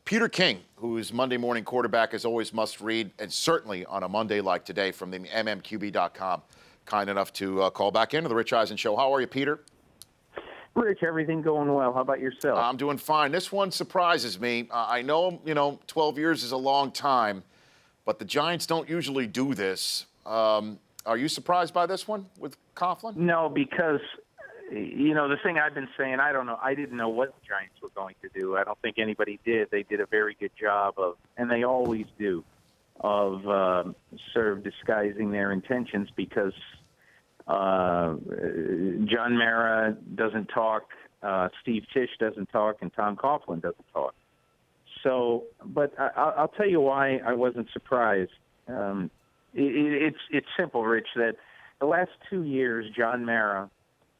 Peter King, whose Monday morning quarterback is always must read, and certainly on a Monday like today from the MMQB.com, kind enough to call back into the Rich Eisen Show. How are you, Peter? Rich, everything going well. How about yourself? I'm doing fine. This one surprises me. I know, 12 years is a long time, but the Giants don't usually do this. Are you surprised by this one with Coughlin? No, because, the thing I've been saying, I don't know. I didn't know what the Giants were going to do. I don't think anybody did. They did a very good job of, and they always do, of sort of disguising their intentions because John Mara doesn't talk, Steve Tisch doesn't talk, and Tom Coughlin doesn't talk. So, but I'll tell you why I wasn't surprised. It's simple, Rich, that the last 2 years, John Mara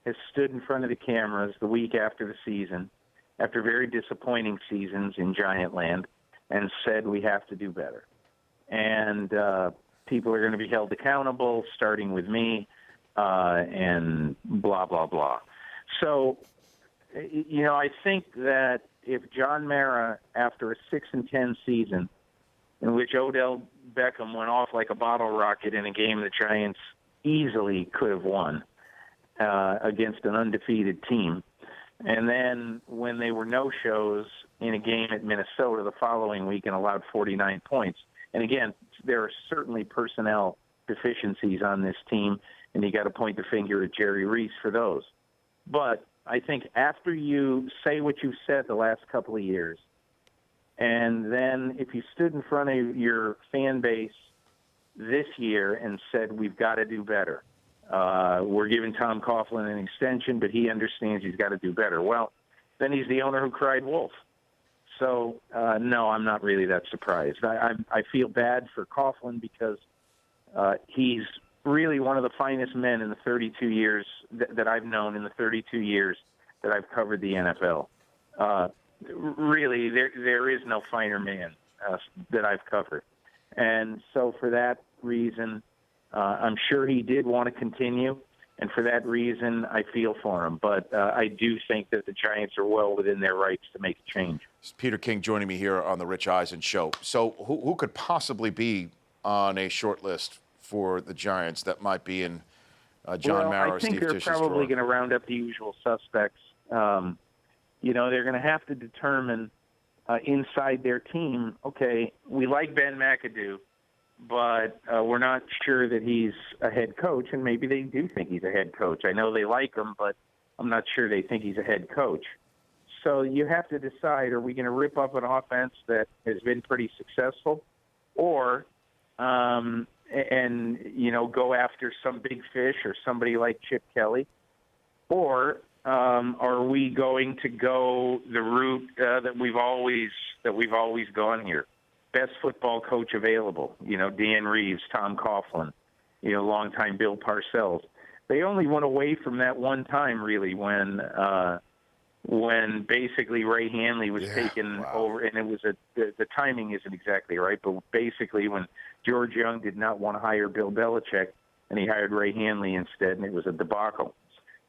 has stood in front of the cameras the week after the season, after very disappointing seasons in Giantland, and said we have to do better. And people are going to be held accountable, starting with me, and blah, blah, blah. So, I think that if John Mara, after a 6-10 season, in which Odell Beckham went off like a bottle rocket in a game the Giants easily could have won against an undefeated team, and then when they were no-shows in a game at Minnesota the following week and allowed 49 points. And again, there are certainly personnel deficiencies on this team, and you got to point the finger at Jerry Reese for those. But I think after you say what you've said the last couple of years, and then if you stood in front of your fan base this year and said, we've got to do better, we're giving Tom Coughlin an extension, but he understands he's got to do better. Well, then he's the owner who cried wolf. So, no, I'm not really that surprised. I feel bad for Coughlin because he's really one of the finest men in the 32 years that I've known, in the 32 years that I've covered the NFL. Really, there is no finer man that I've covered. And so for that reason, I'm sure he did want to continue. And for that reason, I feel for him. But I do think that the Giants are well within their rights to make a change. It's Peter King joining me here on the Rich Eisen Show. So who could possibly be on a short list for the Giants that might be in John Mara or Steve Tisch's drawer? I think they're probably going to round up the usual suspects. They're going to have to determine inside their team, okay, we like Ben McAdoo, but we're not sure that he's a head coach, and maybe they do think he's a head coach. I know they like him, but I'm not sure they think he's a head coach. So you have to decide, are we going to rip up an offense that has been pretty successful, or go after some big fish or somebody like Chip Kelly, or are we going to go the route that we've always gone here? Best football coach available, Dan Reeves, Tom Coughlin, longtime Bill Parcells. They only went away from that one time, really, when basically Ray Hanley was taken over, and it was the timing isn't exactly right, but basically when George Young did not want to hire Bill Belichick, and he hired Ray Hanley instead, and it was a debacle.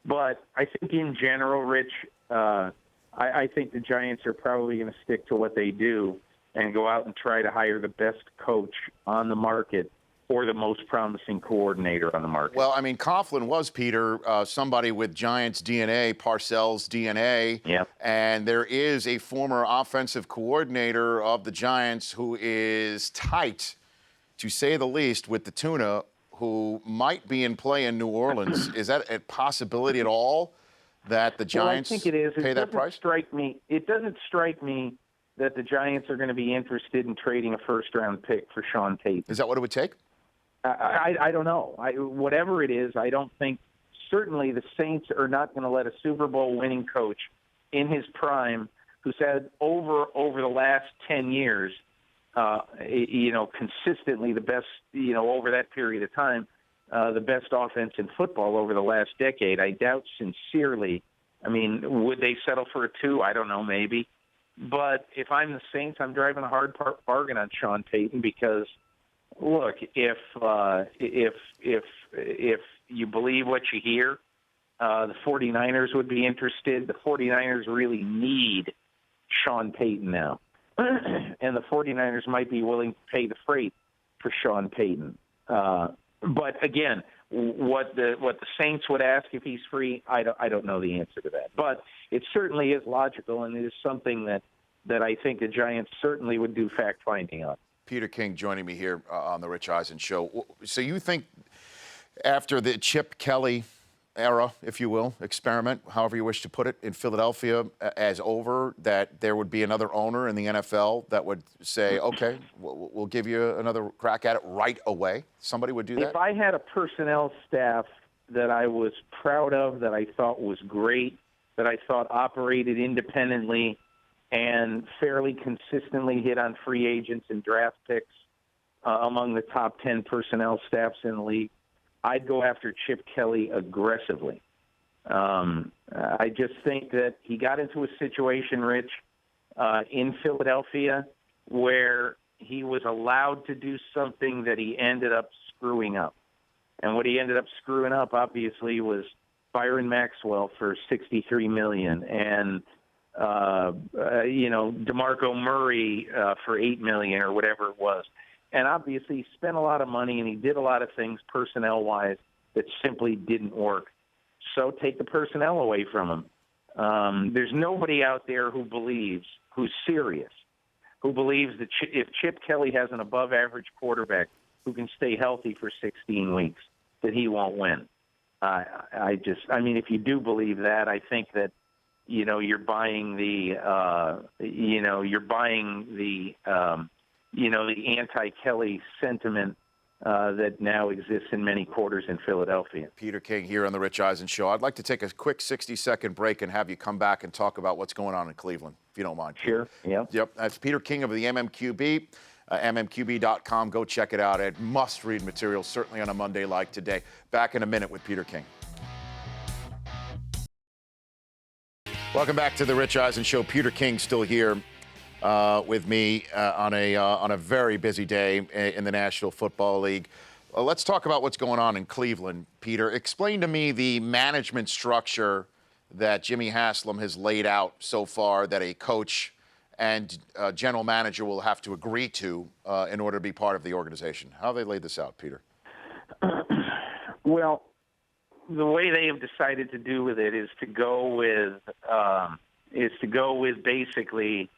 But I think in general, Rich, I think the Giants are probably going to stick to what they do and go out and try to hire the best coach on the market or the most promising coordinator on the market. Well, I mean, Coughlin was, Peter, somebody with Giants DNA, Parcells DNA. Yep. And there is a former offensive coordinator of the Giants who is tight, to say the least, with the tuna, who might be in play in New Orleans. Is that a possibility at all that the Giants I think it is. pay that price? It doesn't strike me that the Giants are going to be interested in trading a first-round pick for Sean Payton. Is that what it would take? I don't know. Whatever it is, I don't think – certainly the Saints are not going to let a Super Bowl winning coach in his prime who's had over the last 10 years – consistently the best, over that period of time, the best offense in football over the last decade. I doubt sincerely. I mean, would they settle for a 2? I don't know, maybe. But if I'm the Saints, I'm driving a hard bargain on Sean Payton because, look, if you believe what you hear, the 49ers would be interested. The 49ers really need Sean Payton now. and the 49ers might be willing to pay the freight for Sean Payton. But again, what the Saints would ask if he's free, I don't know the answer to that. But it certainly is logical, and it is something that I think the Giants certainly would do fact-finding on. Peter King joining me here on the Rich Eisen Show. So you think after the Chip Kelly era, if you will, experiment, however you wish to put it, in Philadelphia as over, that there would be another owner in the NFL that would say, okay, we'll give you another crack at it right away? Somebody would do that? If I had a personnel staff that I was proud of, that I thought was great, that I thought operated independently and fairly consistently hit on free agents and draft picks among the top 10 personnel staffs in the league, I'd go after Chip Kelly aggressively. I just think that he got into a situation, Rich, in Philadelphia where he was allowed to do something that he ended up screwing up. And what he ended up screwing up, obviously, was Byron Maxwell for $63 million and DeMarco Murray for $8 million or whatever it was. And obviously, he spent a lot of money and he did a lot of things personnel-wise that simply didn't work. So take the personnel away from him. There's nobody out there who's serious, who believes that if Chip Kelly has an above-average quarterback who can stay healthy for 16 weeks, that he won't win. If you do believe that, I think that you're buying the anti-Kelly sentiment that now exists in many quarters in Philadelphia. Peter King here on the Rich Eisen Show. I'd like to take a quick 60-second break and have you come back and talk about what's going on in Cleveland, if you don't mind. Sure, yeah. Yep, that's Peter King of the MMQB, mmqb.com. Go check it out. It must-read material, certainly on a Monday like today. Back in a minute with Peter King. Welcome back to the Rich Eisen Show. Peter King still here with me on a very busy day in the National Football League. Let's talk about what's going on in Cleveland, Peter. Explain to me the management structure that Jimmy Haslam has laid out so far that a coach and general manager will have to agree to in order to be part of the organization. How have they laid this out, Peter? Well, the way they have decided to do with it is to go with basically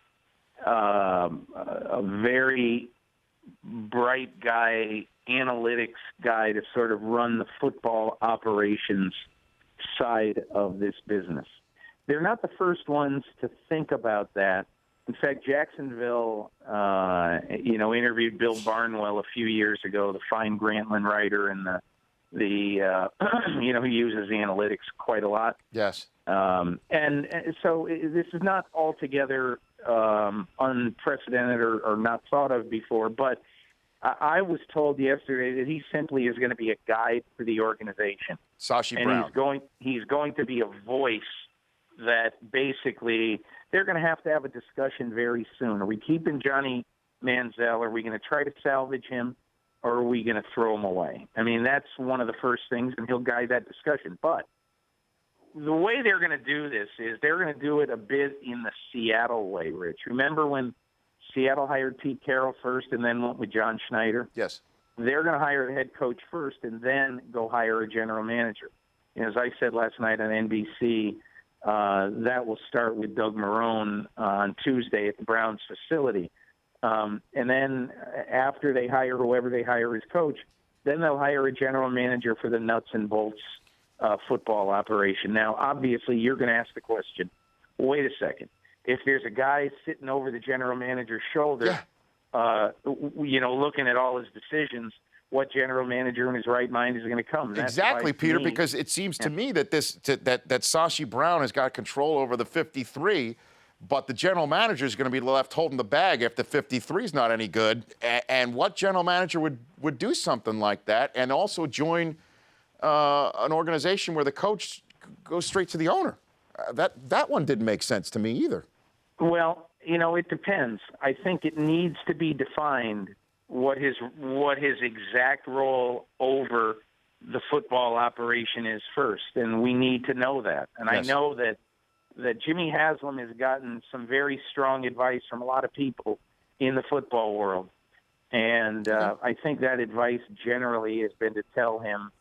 a very bright guy, analytics guy to sort of run the football operations side of this business. They're not the first ones to think about that. In fact, Jacksonville, interviewed Bill Barnwell a few years ago, the fine Grantland writer, and he uses analytics quite a lot. Yes. And so this is not altogether unprecedented or not thought of before, but I was told yesterday that he simply is going to be a guide for the organization. Sashi Brown. He's going to be a voice that basically they're going to have a discussion very soon. Are we keeping Johnny Manziel? Are we going to try to salvage him? Or are we going to throw him away? I mean, that's one of the first things, and he'll guide that discussion. But the way they're going to do this is they're going to do it a bit in the Seattle way, Rich. Remember when Seattle hired Pete Carroll first and then went with John Schneider? Yes. They're going to hire the head coach first and then go hire a general manager. And as I said last night on NBC, that will start with Doug Marrone on Tuesday at the Browns facility. And then after they hire whoever they hire as coach, then they'll hire a general manager for the nuts and bolts football operation. Now, obviously, you're going to ask the question, wait a second. If there's a guy sitting over the general manager's shoulder, looking at all his decisions, what general manager in his right mind is going to come? Exactly, Peter, because it seems to me that that Sashi Brown has got control over the 53, but the general manager is going to be left holding the bag if the 53 is not any good. And what general manager would do something like that and also join an organization where the coach goes straight to the owner? That one didn't make sense to me either. Well, it depends. I think it needs to be defined what his exact role over the football operation is first, and we need to know that. And yes. I know that that Jimmy Haslam has gotten some very strong advice from a lot of people in the football world. And I think that advice generally has been to tell him,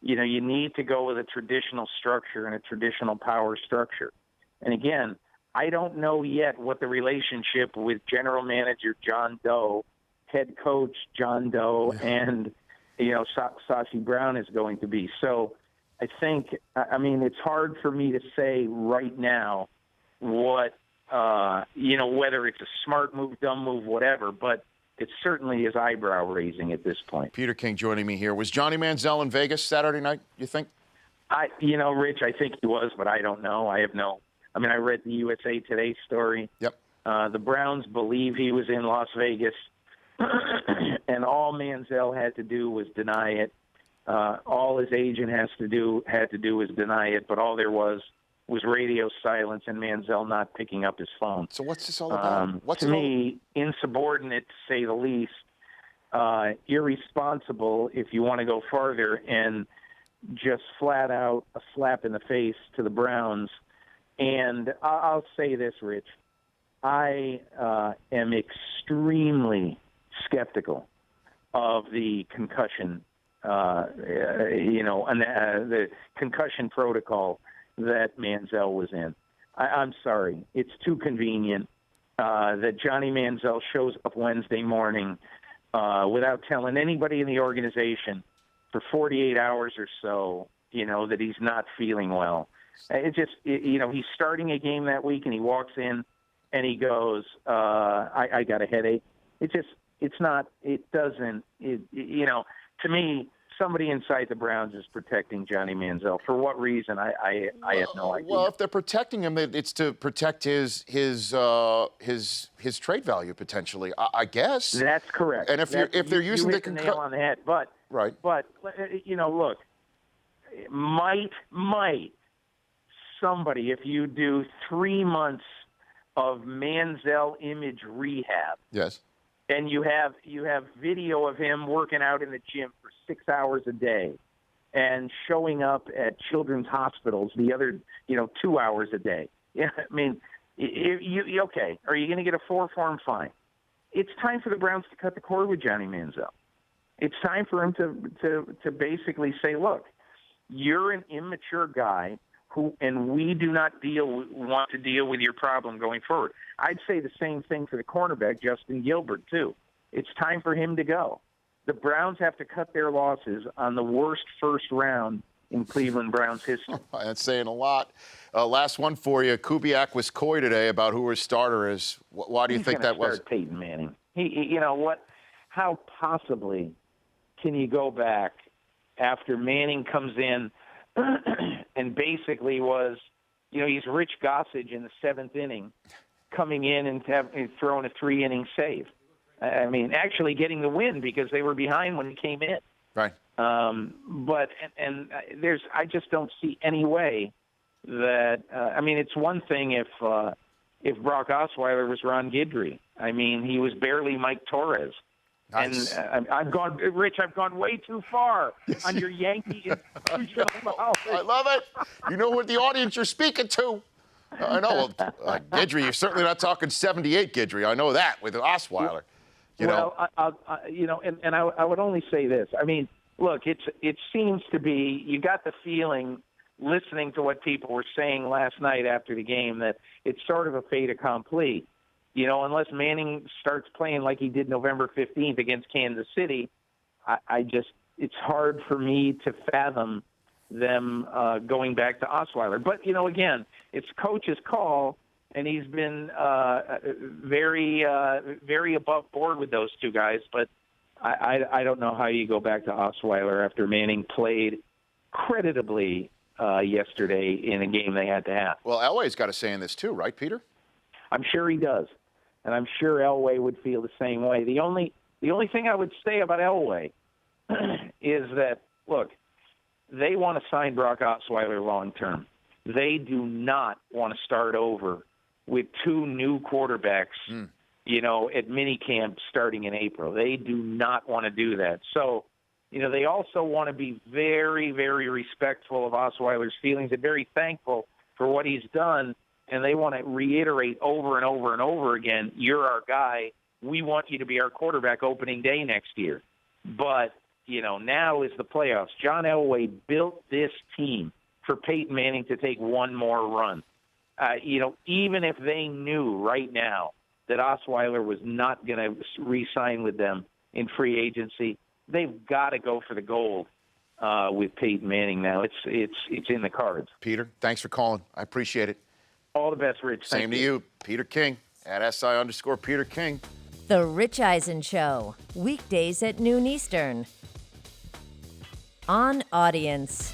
you need to go with a traditional structure and a traditional power structure. And again, I don't know yet what the relationship with general manager John Doe, head coach John Doe, and, Sashi Brown is going to be. So I think, it's hard for me to say right now what, whether it's a smart move, dumb move, whatever, but it certainly is eyebrow-raising at this point. Peter King joining me here. Was Johnny Manziel in Vegas Saturday night, you think? Rich, I think he was, but I don't know. I read the USA Today story. Yep. The Browns believe he was in Las Vegas, and all Manziel had to do was deny it. All his agent had to do was deny it, but all there was radio silence and Manziel not picking up his phone. So what's this all about? To me, insubordinate, to say the least, irresponsible if you want to go farther, and just flat out a slap in the face to the Browns. And I'll say this, Rich. I am extremely skeptical of the concussion, the concussion protocol that Manziel was in. I'm sorry. It's too convenient that Johnny Manziel shows up Wednesday morning without telling anybody in the organization for 48 hours or so, that he's not feeling well. He's starting a game that week and he walks in and he goes, I got a headache. To me, somebody inside the Browns is protecting Johnny Manziel. For what reason? I have no idea. Well, if they're protecting him, it's to protect his trade value potentially, I guess. That's correct. And if they're using the nail on the head, but right. But look, might somebody, if you do 3 months of Manziel image rehab, yes, and you have video of him working out in the gym for 6 hours a day and showing up at children's hospitals the other 2 hours a day. Yeah, okay, are you going to get a 4-form fine? It's time for the Browns to cut the cord with Johnny Manziel. It's time for him to basically say, look, you're an immature guy and we do not want to deal with your problem going forward. I'd say the same thing for the cornerback, Justin Gilbert, too. It's time for him to go. The Browns have to cut their losses on the worst first round in Cleveland Browns history. That's saying a lot. Last one for you. Kubiak was coy today about who his starter is. Why do you think that was? Peyton Manning. How possibly can you go back after Manning comes in and basically was, he's Rich Gossage in the 7th inning, coming in and throwing a 3-inning save. Actually getting the win because they were behind when he came in. Right. I just don't see any way that. It's one thing if Brock Osweiler was Ron Guidry. He was barely Mike Torres. Nice. And I've gone way too far on your Yankee institutional knowledge. I love it. You know what the audience you're speaking to. I know. Guidry, you're certainly not talking 78 Guidry. I know that with Osweiler. I would only say this. Look, it seems to be, you got the feeling, listening to what people were saying last night after the game, that it's sort of a fait accompli. Unless Manning starts playing like he did November 15th against Kansas City, it's hard for me to fathom them going back to Osweiler. But, again, it's coach's call, and he's been very, very above board with those two guys. But I don't know how you go back to Osweiler after Manning played creditably yesterday in a game they had to have. Well, Elway's got a say in this too, right, Peter? I'm sure he does. And I'm sure Elway would feel the same way. The only thing I would say about Elway is that, look, they want to sign Brock Osweiler long term. They do not want to start over with 2 new quarterbacks, at minicamp starting in April. They do not want to do that. So, they also want to be very, very respectful of Osweiler's feelings and very thankful for what he's done and they want to reiterate over and over and over again, you're our guy. We want you to be our quarterback opening day next year. But, now is the playoffs. John Elway built this team for Peyton Manning to take one more run. Even if they knew right now that Osweiler was not going to re-sign with them in free agency, they've got to go for the gold with Peyton Manning now. It's in the cards. Peter, thanks for calling. I appreciate it. All the best, Rich. Same to you. Peter King at SI_Peter King. The Rich Eisen Show, weekdays at noon Eastern. On Audience.